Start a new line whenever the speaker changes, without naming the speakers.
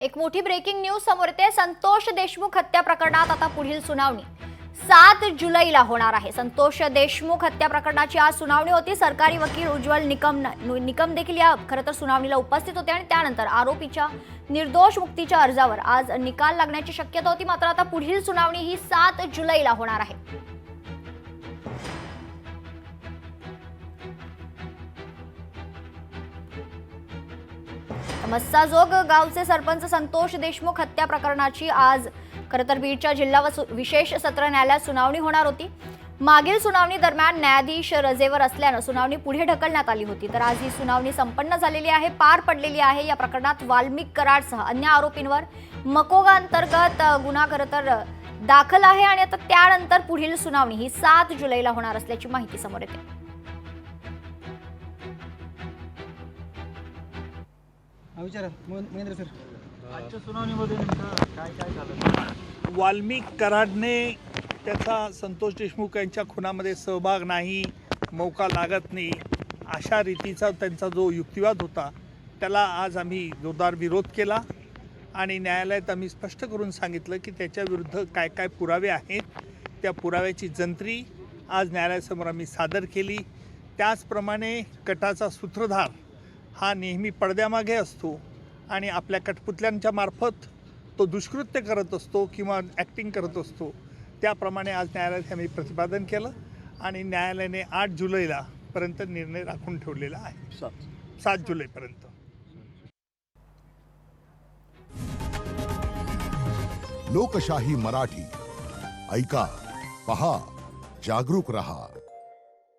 एक मोठी breaking news समोर येते। संतोष देशमुख हत्या प्रकरणात आता पुढील सुनावणी 7 जुलैला होणार आहे। संतोष देशमुख हत्या प्रकरणाची आज सुनावणी होती। सरकारी वकील उज्ज्वल निकम देखील या खरं तर सुनावणीला उपस्थित होते आणि त्यानंतर आरोपीच्या निर्दोष मुक्तीच्या अर्जावर आज निकाल लागण्याची शक्यता होती। मात्र आता पुढील सुनावणी ही 7 जुलैला होणार आहे। मस्साजोग गावचे सरपंच संतोष देशमुख हत्या प्रकरणाची आज खरं तर बीडच्या जिल्हा विशेष सत्र न्यायालयात सुनावणी होणार होती। मागील सुनावणी दरम्यान न्यायाधीश रजेवर असल्याने सुनावणी पुढे ढकलण्यात आली होती। तर आज ही सुनावणी संपन्न झालेली आहे, पार पडलेली आहे। या प्रकरणात वाल्मिक कराडसह अन्य आरोपींवर मकोगा अंतर्गत गुन्हा खरं तर दाखल आहे आणि आता त्यानंतर पुढील सुनावणी ही 7 जुलैला होणार असल्याची माहिती समोर येते।
महेंद्र सर,
आजच्या सुनावणीमध्ये काय झालं?
वाल्मिक कराडने त्याचा संतोष देशमुख यांच्या खुनामध्ये सहभाग नाही, मौका लागत नाही अशा रीतीचा त्यांचा जो युक्तिवाद होता त्याला आज आम्ही जोरदार विरोध केला आणि न्यायालयात आम्ही स्पष्ट करून सांगितलं की त्याच्या विरुद्ध काय काय पुरावे आहेत, त्या पुराव्याची जंत्री आज न्यायालयासमोर आम्ही सादर केली। त्याचप्रमाणे कटाचा सूत्रधार हा नेहमी पडद्यामागे असतो आणि आपल्या कठपुतल्यांच्या मार्फत तो दुष्कृत्य करत असतो किंवा ॲक्टिंग करत असतो। त्याप्रमाणे आज न्यायालयात आम्ही प्रतिपादन केलं आणि न्यायालयाने 8 जुलैला पर्यंत निर्णय राखून ठेवलेला आहे, 7 जुलैपर्यंत।
लोकशाही मराठी ऐका, पहा, जागरूक रहा।